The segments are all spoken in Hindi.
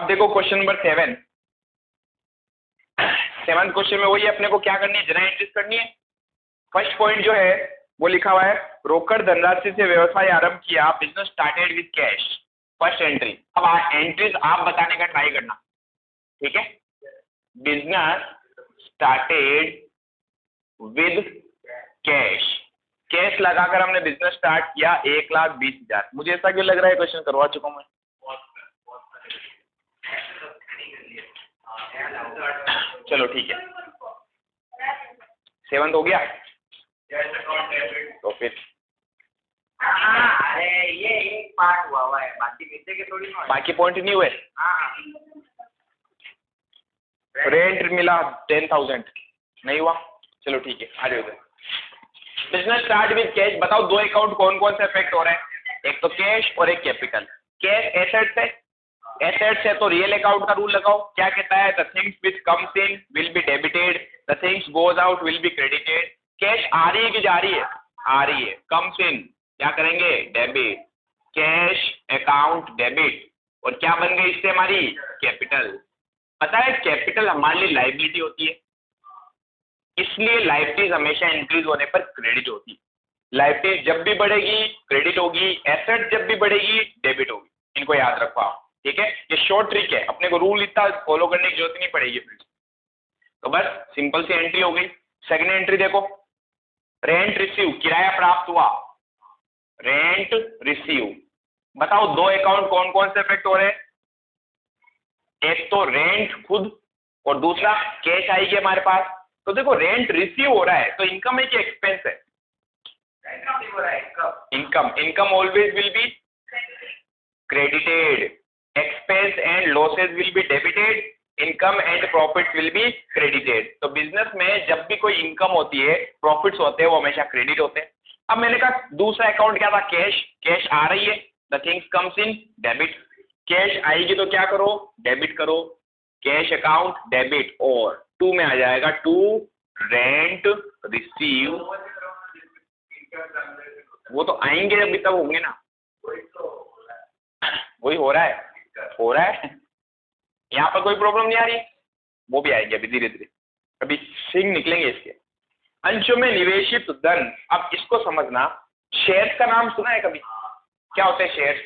देखो क्वेश्चन नंबर 7 क्वेश्चन में वही अपने को क्या करनी है, जरा एंट्रीज करनी है। फर्स्ट पॉइंट जो है वो लिखा हुआ है, रोकड़ धनराशि से व्यवसाय आरंभ किया, business started with cash. First entry. अब एंट्रीज आप बताने का ट्राई करना, ठीक है। Business started with cash, cash लगाकर हमने बिजनेस स्टार्ट किया 1,20,000। मुझे ऐसा क्यों लग रहा है क्वेश्चन करवा चुका हूं मैं। चलो ठीक है, 7 हो गया। तो फिर अरे ये एक पार्ट हुआ है, बाकी पॉइंट नहीं हुए। रेंट मिला 10,000, नहीं हुआ। चलो ठीक है, आ जाओ। Business start with cash. बताओ दो अकाउंट कौन कौन से इफेक्ट हो रहे हैं, एक तो कैश और एक कैपिटल। कैश एसेट्स है, एसेट्स है तो रियल अकाउंट का रूल लगाओ। क्या कहता है, the things which comes in will be debited, the things goes out will be credited. Cash आ रही है कि जा रही है, आ रही है। कम्स इन क्या करेंगे, डेबिट। कैश अकाउंट डेबिट, और क्या बन गई इससे हमारी, कैपिटल। पता है कैपिटल हमारे लिए लाइबिलिटी होती है, इसलिए लाइबिलिटीज हमेशा इंक्रीज होने पर क्रेडिट होती है। लाइबिलिटी जब भी बढ़ेगी क्रेडिट होगी, एसेट जब भी बढ़ेगी डेबिट होगी। इनको याद रखो आप, ठीक है। ये शॉर्ट ट्रिक है, अपने को रूल इतना फॉलो करने की जरूरत नहीं पड़ेगी फिर। तो बस सिंपल सी एंट्री हो गई। सेकंड एंट्री देखो, रेंट रिसीव, किराया प्राप्त हुआ, रेंट रिसीव। बताओ दो अकाउंट कौन कौन से इफेक्ट हो रहे हैं, एक तो रेंट खुद और दूसरा कैश आएगी हमारे पास। तो देखो रेंट रिसीव हो रहा है तो इनकम है कि एक्सपेंस है, income. Income always will be credited, expense and losses will be debited, income and profits will be credited. तो बिजनेस में जब भी कोई इनकम होती है, प्रॉफिट्स होते हैं, वो हमेशा क्रेडिट होते हैं। अब मैंने कहा दूसरा अकाउंट क्या था, कैश। कैश आ रही है, the things comes in debit. Cash आएगी तो क्या करो, डेबिट करो। कैश अकाउंट डेबिट, और 2 में आ जाएगा, टू रेंट रिसीव। वो तो आएंगे जब भी तब होंगे ना, वही हो रहा है, हो रहा है। यहाँ पर कोई प्रॉब्लम नहीं आ रही, वो भी आएंगे अभी धीरे धीरे, अभी सिंह निकलेंगे इसके। अंशों में निवेशित धन। अब इसको समझना, शेयर्स का नाम सुना है कभी, क्या होते हैं शेयर्स।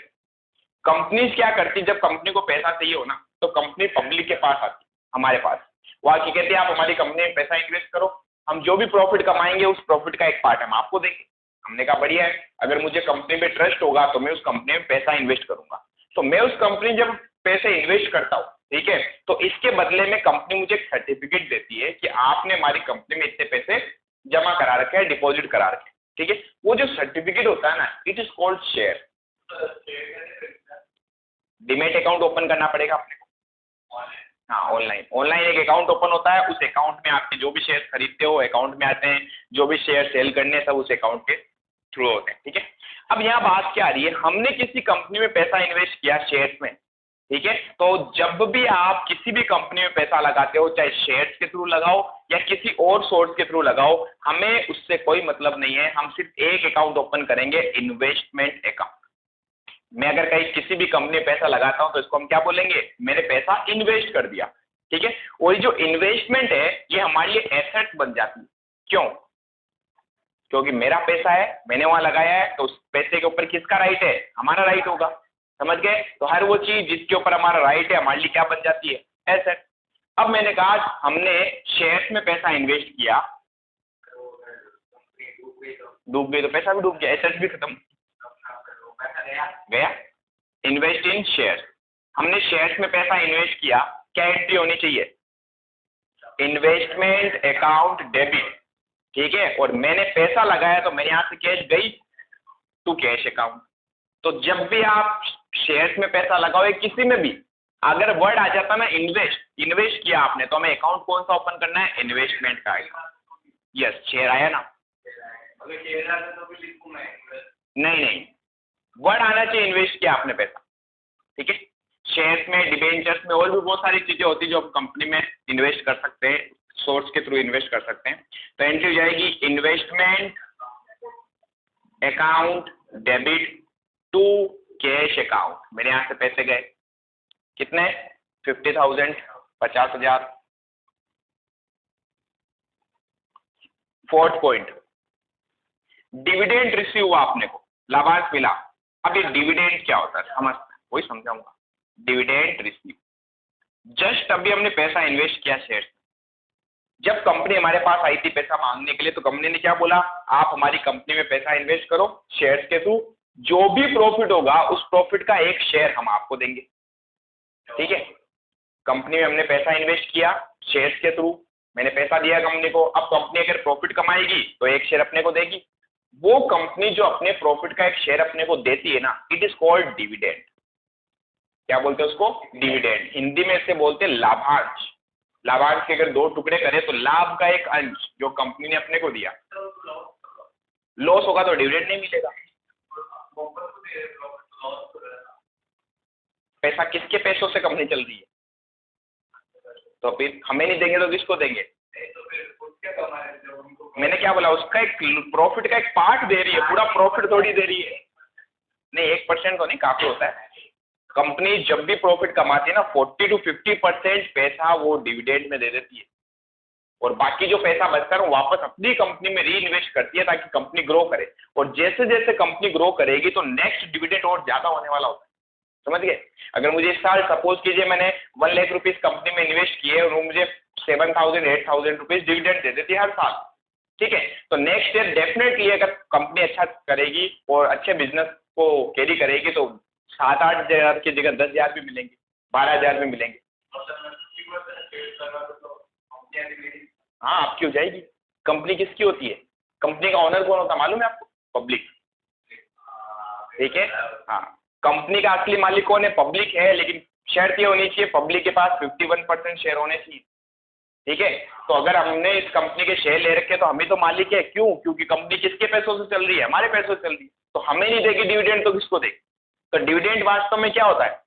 कंपनी क्या करती, जब कंपनी को पैसा चाहिए हो ना, तो कंपनी पब्लिक के पास आती, हमारे पास। वो आके कहते हैं आप हमारी कंपनी में पैसा इन्वेस्ट करो, हम जो भी प्रॉफिट कमाएंगे उस प्रॉफिट का एक पार्ट हम आपको देंगे। हमने कहा बढ़िया है, अगर मुझे कंपनी में ट्रस्ट होगा तो मैं उस कंपनी में पैसा इन्वेस्ट करूंगा। तो मैं उस कंपनी जब पैसे इन्वेस्ट करता हूँ, ठीक है, तो इसके बदले में कंपनी मुझे एक सर्टिफिकेट देती है कि आपने हमारी कंपनी में इतने पैसे जमा करा रखे हैं, डिपॉजिट करा रखे हैं, ठीक है। वो जो सर्टिफिकेट होता है ना, it is called share. Demat account open करना पड़ेगा अपने को, हाँ ऑनलाइन। ऑनलाइन एक अकाउंट ओपन होता है, उस अकाउंट में आपके जो भी शेयर खरीदते हो अकाउंट में आते हैं, जो भी शेयर सेल करने सब उस अकाउंट के थ्रू होते हैं, ठीक है। अब यहाँ बात क्या आ रही है, हमने किसी कंपनी में पैसा इन्वेस्ट किया शेयर्स में, ठीक है। तो जब भी आप किसी भी कंपनी में पैसा लगाते हो, चाहे शेयर्स के थ्रू लगाओ या किसी और सोर्स के थ्रू लगाओ, हमें उससे कोई मतलब नहीं है। हम सिर्फ एक अकाउंट ओपन करेंगे, इन्वेस्टमेंट अकाउंट। मैं अगर कहीं किसी भी कंपनी में पैसा लगाता हूं तो इसको हम क्या बोलेंगे, मैंने पैसा इन्वेस्ट कर दिया, ठीक है। और जो इन्वेस्टमेंट है ये हमारे लिए एसेट बन जाती है। क्यों, क्योंकि मेरा पैसा है, मैंने वहां लगाया है, तो उस पैसे के ऊपर किसका राइट है, हमारा राइट होगा। समझ गए। तो हर वो चीज जिसके ऊपर हमारा राइट है हमारे लिए क्या बन जाती है, एसेट। अब मैंने कहा हमने शेयर्स में पैसा इन्वेस्ट किया, डूब गई तो पैसा भी डूब गया, एसेट भी खत्म गया। इन्वेस्ट इन शेयर, हमने शेयर्स में पैसा इन्वेस्ट किया, क्या एंट्री होनी चाहिए, इन्वेस्टमेंट अकाउंट डेबिट, ठीक है। और मैंने पैसा लगाया तो मेरे यहां से कैश गई टू कैश अकाउंट। तो जब भी आप शेयर्स में पैसा लगाओ या किसी में भी, अगर वर्ड आ जाता ना इन्वेस्ट, इन्वेस्ट किया आपने, तो हमें अकाउंट कौन सा ओपन करना है, इन्वेस्टमेंट का आएगा। यस, शेयर आया ना, नहीं, वर्ड आना चाहिए इन्वेस्ट किया आपने पैसा, ठीक है। शेयर्स में, डिबेंचर्स में और भी बहुत सारी चीजें होती है जो आप कंपनी में इन्वेस्ट कर सकते हैं, सोर्स के थ्रू इन्वेस्ट कर सकते हैं। तो एंट्री हो जाएगी investment account debit to cash account. मेरे यहां से पैसे गए कितने, 50,000 50,000। फोर्थ पॉइंट, डिविडेंड रिसीव हुआ अपने को, लाभांश मिला। अब ये डिविडेंड क्या होता है समझते हैं, वही समझाऊंगा। डिविडेंड रिसीव, जस्ट अभी हमने पैसा इन्वेस्ट किया शेयर, जब कंपनी हमारे पास आई थी पैसा मांगने के लिए, तो कंपनी ने क्या बोला, आप हमारी कंपनी में पैसा इन्वेस्ट करो शेयर्स के थ्रू, जो भी प्रॉफिट होगा उस प्रॉफिट का एक शेयर हम आपको देंगे। ठीक है, कंपनी में हमने पैसा इन्वेस्ट किया शेयर्स के थ्रू, मैंने पैसा दिया कंपनी को, अब कंपनी अगर प्रॉफिट कमाएगी तो एक शेयर अपने को देगी। वो कंपनी जो अपने प्रॉफिट का एक शेयर अपने को देती है ना, इट इज कॉल्ड डिविडेंड। क्या बोलते हैं उसको, डिविडेंड। हिंदी में इसे बोलते हैं लाभांश। लाभांश के अगर दो टुकड़े करें तो लाभ का एक अंश जो कंपनी ने अपने को दिया, लॉस होगा तो डिविडेंड नहीं मिलेगा। पैसा किसके पैसों से कंपनी चल रही है, तो फिर हमें नहीं देंगे तो किसको देंगे। मैंने क्या बोला, उसका एक प्रॉफिट का एक पार्ट दे रही है, पूरा प्रॉफिट थोड़ी दे रही है। नहीं 1% तो नहीं, काफी होता है। कंपनी जब भी प्रॉफिट कमाती है ना 40 to 50% पैसा वो डिविडेंड में दे देती है, और बाकी जो पैसा बचता है वो वापस अपनी कंपनी में री इन्वेस्ट करती है ताकि कंपनी ग्रो करे। और जैसे जैसे कंपनी ग्रो करेगी तो नेक्स्ट डिविडेंड और ज्यादा होने वाला होता है, समझ गए। अगर मुझे इस साल सपोज कीजिए मैंने 1 लाख रुपीज कंपनी में इन्वेस्ट किए और वो मुझे 7,000 8,000 रुपीज डिविडेंड दे देती है हर साल, ठीक है, तो नेक्स्ट ईयर डेफिनेटली अगर कंपनी अच्छा करेगी और अच्छे बिजनेस को कैरी करेगी तो 7-8 हजार की जगह 10 हजार भी मिलेंगे, 12 हजार भी मिलेंगे। हाँ आपकी हो जाएगी। कंपनी किसकी होती है, कंपनी का ऑनर कौन होता है मालूम है आपको, पब्लिक। ठीक है, हाँ कंपनी का असली मालिक कौन है, पब्लिक है, लेकिन शर्त ये होनी चाहिए पब्लिक के पास 51% शेयर होने चाहिए। ठीक है, तो अगर हमने इस कंपनी के शेयर ले रखे तो हम ही तो मालिक है, क्यों, क्योंकि कंपनी किसके पैसों से चल रही है, हमारे पैसों से चल रही है। तो हमें नहीं देगी डिविडेंड तो किसको देगी। तो डिविडेंड वास्तव में क्या होता है,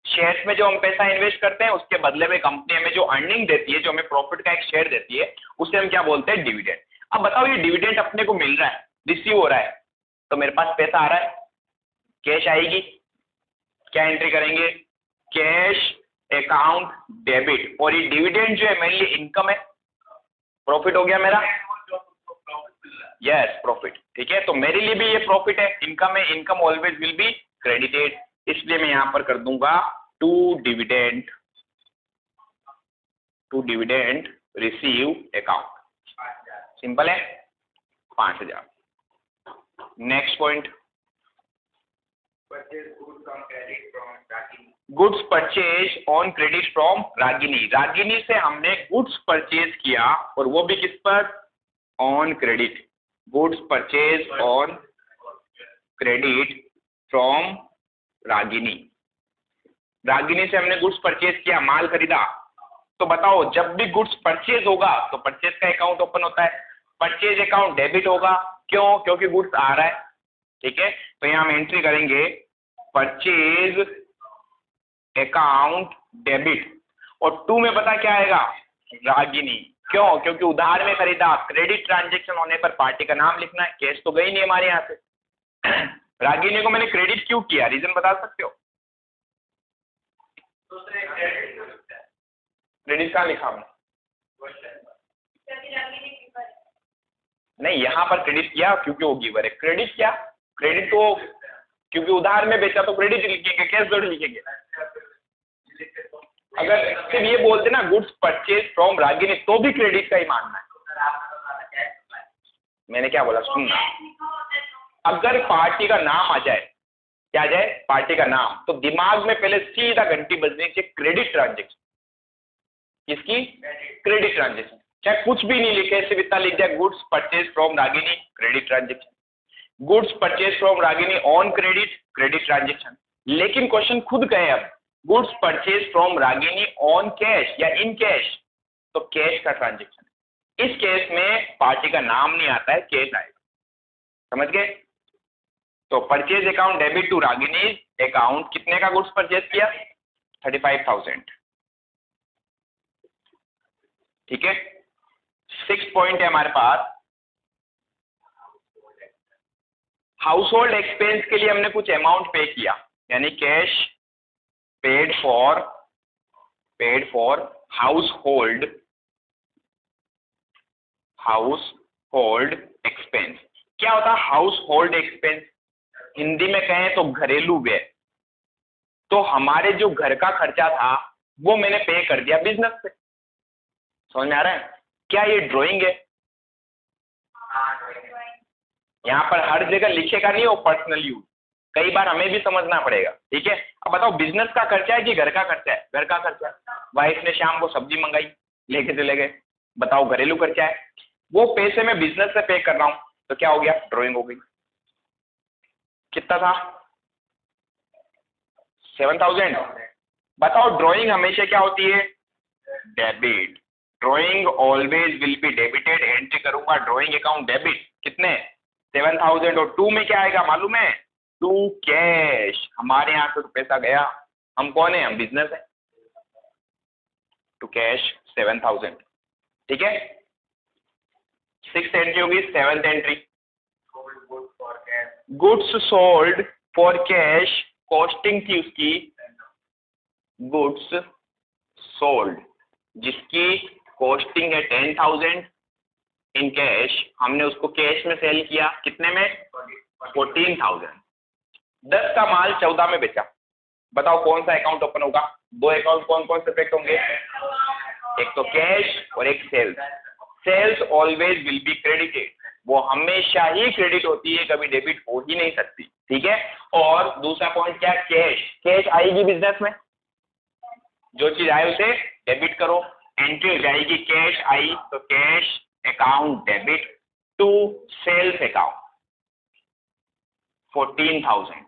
शेयर्स में जो हम पैसा इन्वेस्ट करते हैं उसके बदले में कंपनी हमें जो अर्निंग देती है, जो हमें प्रॉफिट का एक शेयर देती है, उसे हम क्या बोलते हैं, डिविडेंड। अब बताओ ये डिविडेंड अपने को मिल रहा है, रिसीव हो रहा है, तो मेरे पास पैसा आ रहा है, कैश आएगी, क्या एंट्री करेंगे, कैश अकाउंट डेबिट। और ये डिविडेंड जो है मेरे लिए इनकम है, प्रॉफिट हो गया मेरा, यस प्रॉफिट। ठीक है, तो मेरे लिए भी ये प्रॉफिट है, इनकम है, income always will be credited, इसलिए मैं यहां पर कर दूंगा to dividend receive account. Simple है, 5,000। Next point, goods purchase on credit from Ragini. Ragini से हमने गुड्स परचेज किया और वो भी किस पर, on credit. Goods purchase on credit from Ragini. Ragini से हमने गुड्स परचेज किया, माल खरीदा। तो बताओ जब भी गुड्स परचेज होगा तो परचेज का अकाउंट ओपन होता है, परचेज अकाउंट डेबिट होगा, क्यों, क्योंकि गुड्स आ रहा है। ठीक है, तो यहां हम एंट्री करेंगे परचेज अकाउंट डेबिट, और 2 में पता क्या आएगा, रागिनी। क्यों, क्योंकि उधार में खरीदा, क्रेडिट ट्रांजेक्शन होने पर पार्टी का नाम लिखना है, कैश तो गई नहीं हमारे यहाँ से। रागिनी को मैंने क्रेडिट क्यों किया, रीजन बता सकते हो। क्रेडिट कहाँ लिखा हमने, नहीं यहाँ पर क्रेडिट किया क्योंकि वो गिवर है। क्रेडिट क्या, क्रेडिट तो क्योंकि उधार में बेचा तो क्रेडिट लिखेंगे, कैश थोड़ी लिखेंगे। अगर सिर्फ ये बोलते ना गुड्स परचेज फ्रॉम रागिनी तो भी क्रेडिट का ही मानना है। मैंने क्या बोला, सुनना, अगर पार्टी का नाम आ जाए, क्या आ जाए, पार्टी का नाम, तो दिमाग में पहले सीधा घंटी बजनी चाहिए, क्रेडिट ट्रांजेक्शन। किसकी, क्रेडिट ट्रांजेक्शन। चाहे कुछ भी नहीं लिखे, सिर्फ इतना लिख जाए goods purchase from Ragini credit transaction, goods purchase from Ragini on credit credit transaction. लेकिन क्वेश्चन खुद कहे अब goods purchase from Ragini on cash या इन कैश, तो कैश का ट्रांजेक्शन। इस केस में पार्टी का नाम नहीं आता है, कैश आएगा, समझ गए। तो purchase account debit to Ragini account, कितने का गुड्स परचेज किया, 35,000। ठीक है, 6 पॉइंट है हमारे पास। हाउस होल्ड एक्सपेंस के लिए हमने कुछ अमाउंट पे किया, यानी cash paid for paid for house hold expense. क्या होता है हाउस होल्ड एक्सपेंस? हिंदी में कहें तो घरेलू व्यय। तो हमारे जो घर का खर्चा था वो मैंने पे कर दिया बिजनेस से। समझ में आ रहा है? क्या ये ड्राइंग है? यहाँ पर हर जगह लिखेगा नहीं वो पर्सनल यूज, कई बार हमें भी समझना पड़ेगा। ठीक है, अब बताओ बिजनेस का खर्चा है कि घर का खर्चा है? घर का खर्चा है। वाइफ ने शाम को सब्जी मंगाई, लेके चले गए, बताओ घरेलू खर्चा है। वो पैसे मैं बिजनेस से पे कर रहा हूं, तो क्या हो गया? ड्राइंग हो गई। कितना था? 7000। बताओ ड्राइंग हमेशा क्या होती है? Debit. Drawing always will be debited. Entry करूंगा ड्राइंग अकाउंट डेबिट। कितने? 7000। और टू में क्या आएगा मालूम है? To cash. हमारे यहाँ से तो पैसा गया, हम कौन है? हम बिजनेस है। To cash 7000। ठीक है, 6th एंट्री होगी। 7th entry goods sold for cash. Costing थी उसकी गुड्स सोल्ड, जिसकी कॉस्टिंग है 10,000 इन कैश। हमने उसको कैश में सेल किया, कितने में? 14,000। 10 का माल 14 में बेचा। बताओ कौन सा अकाउंट ओपन होगा? दो अकाउंट कौन कौन से इफेक्ट होंगे? एक तो कैश और एक sales. Sales always will be credited, वो हमेशा ही क्रेडिट होती है, कभी डेबिट हो ही नहीं सकती। ठीक है, और दूसरा पॉइंट क्या? कैश। कैश आएगी बिजनेस में, जो चीज आए उसे डेबिट करो। एंट्री हो जाएगी कैश आई, तो cash account debit to sales account 14,000।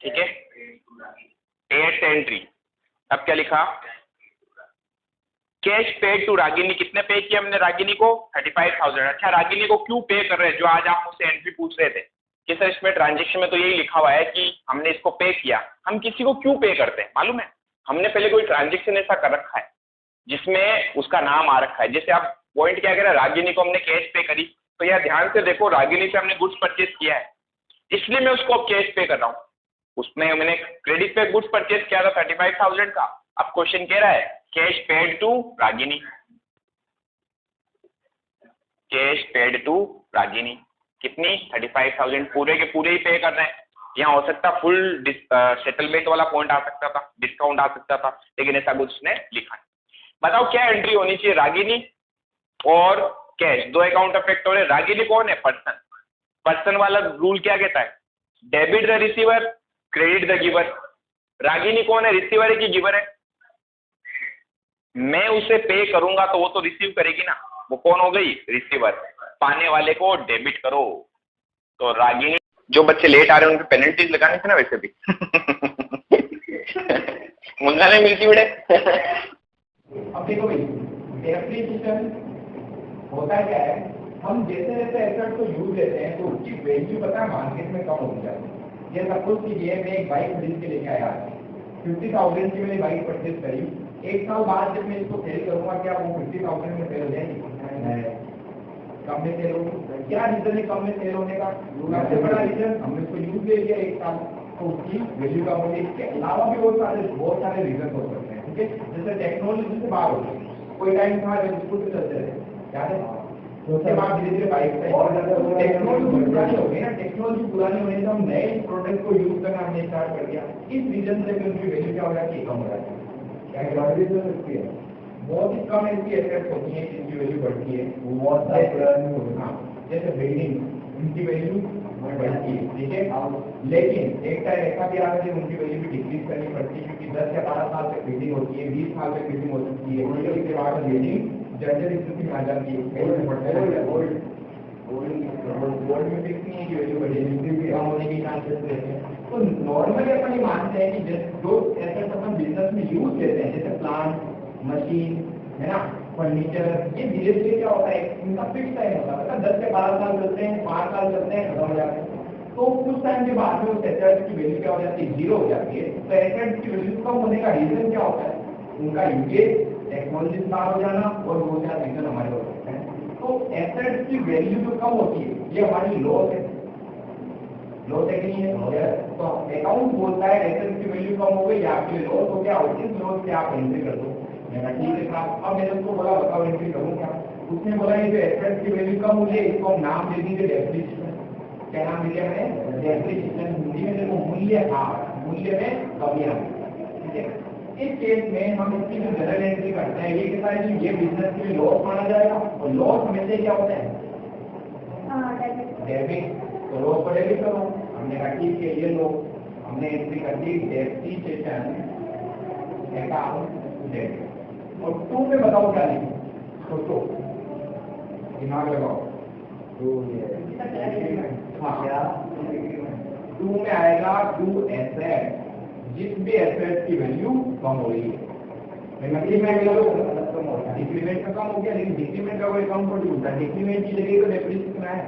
ठीक है, 8th एंट्री। अब क्या लिखा? Cash paid to Ragini. कितने पे किया हमने रागिनी को? 35,000। अच्छा, रागिनी को क्यों पे कर रहे हैं, जो आज आप मुझसे एंट्री पूछ रहे थे कि सर इसमें ट्रांजेक्शन में तो यही लिखा हुआ है कि हमने इसको पे किया। हम किसी को क्यों पे करते हैं मालूम है? हमने पहले कोई ट्रांजेक्शन ऐसा कर रखा है जिसमें उसका नाम आ रखा है। जैसे आप पॉइंट क्या कह रहे हैं, रागिनी को हमने कैश पे करी, तो यार ध्यान से देखो, रागिनी से हमने गुड्स परचेज किया है, इसलिए मैं उसको अब कैश पे कर रहा हूँ। उसमें मैंने क्रेडिट पे गुड्स परचेज किया था 35,000 का। अब क्वेश्चन कह रहा है cash paid to Ragini. Cash paid to Ragini कितनी? 35,000। पूरे के पूरे ही पे कर रहे हैं। यहाँ हो सकता फुल सेटलमेंट वाला पॉइंट आ सकता था, डिस्काउंट आ सकता था, लेकिन ऐसा कुछ उसने लिखा है। बताओ क्या एंट्री होनी चाहिए? रागिनी और कैश, दो अकाउंट अफेक्ट हो रहे। रागिनी कौन है? पर्सन। पर्सन वाला रूल क्या कहता है? Debit the receiver, credit the giver. Ragini कौन है? रिसीवर है कि गिवर है? मैं उसे पे करूंगा तो वो तो रिसीव करेगी ना, वो कौन हो गई? रिसीवर। पाने वाले को डेबिट करो। तो रागिनी, जो बच्चे लेट आ रहे हैं उनकी पेनल्टीज लगानी थी ना वैसे भी। मुंगा नहीं मिलती बड़े। अब देखो भाई, डेप्रिसिएशन होता क्या है, हम जैसे जैसे एसेट को यूज लेते हैं तो उसकी वैल्यू पता है मार्केट में कम होती जाती है। ये सपोज कीजिए मैं एक बाइक खरीद के लेके आया, 50,000 की मैंने बाइक परचेज करी। एक साल बाद जब मैं इसको सेल करूंगा, क्या वो 50,000 में सेल हो जाएगी? कम में सेल होगी। क्या रीजन है कम में सेल होने का? सबसे बड़ा रीजन, हमने इसको यूज ले लिया एक साल, तो उसकी वैल्यू कम होगी। इसके अलावा भी बहुत सारे रीजन हो सकते हैं। ठीक है, जैसे टेक्नोलॉजी से बाहर हो गई, कोई टाइम था जब स्कूल से चलते थे, याद है? उसके बाद धीरे धीरे बाइक टेक्नोलॉजी पुरानी हो गई ना। टेक्नोलॉजी पुरानी होने से हम नए प्रोडक्ट को यूज करना हमने स्टार्ट कर दिया। इस रीजन से उनकी वैल्यू क्या हो जाती है? कम हो जाती है। क्या एडवांटेज हो सकती है? बहुत ही कम ऐसी एसेट्स होती है जिनकी वैल्यू बढ़ती है। वो बहुत पुरानी, हाँ, जैसे बिल्डिंग, उनकी वैल्यू बढ़ती है। ठीक है, लेकिन एक टाइम ऐसा भी आता है जब उनकी वैल्यू भी डिक्रीज करनी पड़ती है, क्योंकि 10 या 12 साल तक बिल्डिंग होती है, 20 साल तक बिल्डिंग हो सकती है। उसके बाद बिल्डिंग जर्जर स्थिति में आ जाती है। गोल्ड में फिक्स नहीं है कि वैल्यू बढ़ेगी, कम होने के चांसेस रहते हैं। तो नॉर्मली अपन ये मानते हैं कि जो एसेट्स अपन बिजनेस में यूज लेते हैं, जैसे प्लांट, मशीन, है ना, फर्नीचर, ये धीरे धीरे क्या होता है, इनका फिक्स टाइम होता है। 10 से 12 साल चलते हैं, 5 साल चलते हैं, खत्म हो जाते हैं। तो कुछ टाइम के बाद में उस एसेट की वैल्यू क्या हो जाती है? जीरो हो जाती है। तो एसेट की वैल्यू कम होने का रीजन क्या होता है? उनका यूजेज, टेक्नोलॉजी से बाहर हो जाना, और बहुत सारे रीजन हमारे हो सकते हैं। तो एसेट की वैल्यू जो कम होती है, ये हमारी लॉस है। लॉस है कि नहीं है? तो अकाउंट बोलता है एसेट की वैल्यू कम हो गई या आपके लॉस हो गया, और इस लॉस से आप एंट्री कर दो। मैंने ठीक है साहब, अब मैंने उसको बोला बताओ एंट्री करूँ क्या? उसने बोला ये जो एसेट की वैल्यू कम हुई है इसको हम नाम दे दीजिए डेप्रिसिएशन। क्या नाम दिया मैंने? डेप्रिसिएशन। हिंदी में देखो मूल्य ह्रास, मूल्य में कमी आ गई, ठीक है। इस केस में हम इसकी जो जनरल एंट्री करते हैं ये कहता है कि ये बिजनेस के लिए लॉस माना जाएगा, और लॉस हमेशा क्या होता है? डेबिट। तो लॉस को डेबिट करो। हमने कहा ठीक है ये लो, हमने एंट्री कर दी डेप्रिसिएशन अकाउंट डेबिट। और 2 में बताओ क्या लिखो? सोचो, दिमाग लगाओ। हाँ, 2 में आएगा टू एसेट, जिस भी एसेट की वैल्यू कम हो रही है। डिक्रीमेंट का कम हो गया, लेकिन डिक्रीमेंट का कोई अकाउंट थोड़ी होता है। डिक्रीमेंट की जगह तो डेप्रिसिएशन है।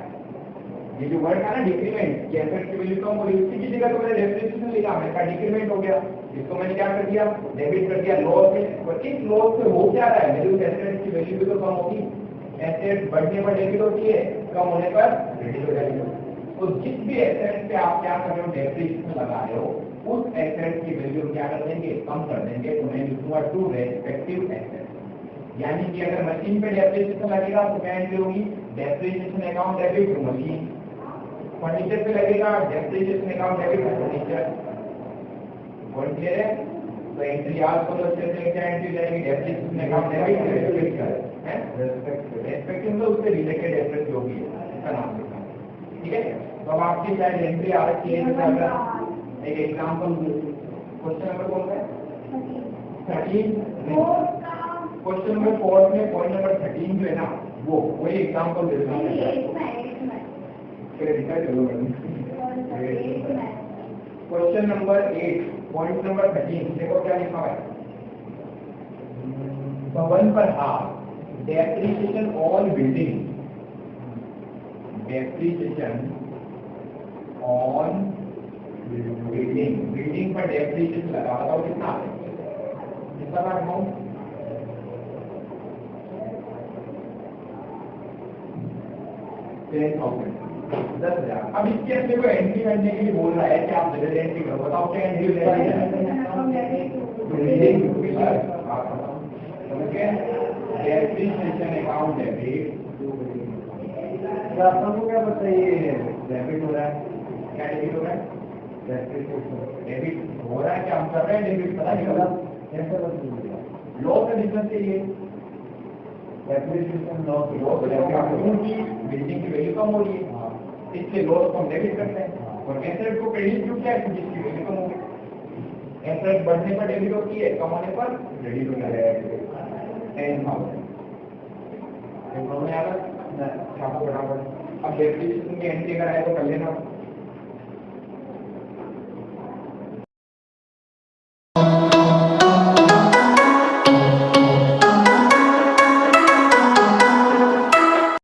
ये जो वर्ड था ना डिक्रीमेंट, ये एसेट की वैल्यू कम हो रही है, उसकी जगह तो मैंने डेप्रिसिएशन लिखा, मैंने कहा डिक्रीमेंट हो गया। इसको मैंने क्या कर दिया? डेबिट कर दिया लॉस में। और इस लॉस से हो क्या रहा है? मेरी उस एसेट की वैल्यू भी तो कम होगी। एसेट बढ़ने पर डेबिट होती है, कम होने पर क्रेडिट हो जाएगी। तो जिस भी एसेट पे आप क्या कर रहे हो? डेप्रिसिएशन लगा रहे हो, उस एसेट की वैल्यू क्या कर देंगे? कम कर देंगे। तो मैं लिखूंगा टू रेस्पेक्टिव एसेट। यानी कि अगर मशीन पे डेप्रिसिएशन लगेगा तो क्या एंट्री होगी? Depreciation account debit to machine. Furniture पे लगेगा depreciation account debit to furniture. Point clear है? तो एंट्री आज को तो चलते क्या एंट्री जाएगी? डेप्रिसिएशन अकाउंट डेबिट है रेस्पेक्टिव, तो उससे रिलेटेड एसेट जो भी है इसका नाम लिखा, ठीक है। तो अब आपकी शायद एंट्री आ रखी है। अगर एक एग्जांपल क्वेश्चन नंबर कौन सा है? 13। क्वेश्चन नंबर 4 में पॉइंट नंबर 13 जो है ना, वो वही एग्जांपल दे देना क्वेश्चन नंबर 8 पॉइंट नंबर 13 देखो क्या लिखा है? भवन पर half depreciation on building, depreciation on building, building पर डेप्रिसिएशन लगा, बताओ कितना कितना का अमाउंट? 10,000, 10,000। अब इसके अंदर को एंट्री करने के लिए बोल रहा है कि आप जनरल एंट्री करो, बताओ क्या एंट्री हो डेप्रिसिएशन अकाउंट डेबिट। आपको क्या बताइए डेबिट हो रहा है? क्या डेबिट हो रहा है? डेबिट हो रहा है, क्या हम कर रहे हैं डेबिट? पता नहीं लगा कैसे लॉ का डिफरेंस चाहिए। डेप्रिसिएशन लॉस क्योंकि बिल्डिंग की वैल्यू कम हो रही है, इसलिए लॉस को हम डेबिट करते हैं। और एसेट को क्रेडिट क्यों किया? जिसकी वैल्यू कम हो गई। एसेट बढ़ने पर डेबिट होती है, कम होने पर क्रेडिट हो जाता है। 10,000 छापो फटाफट। अब डेप्रिसिएशन की एंट्री कराए तो कर लेना।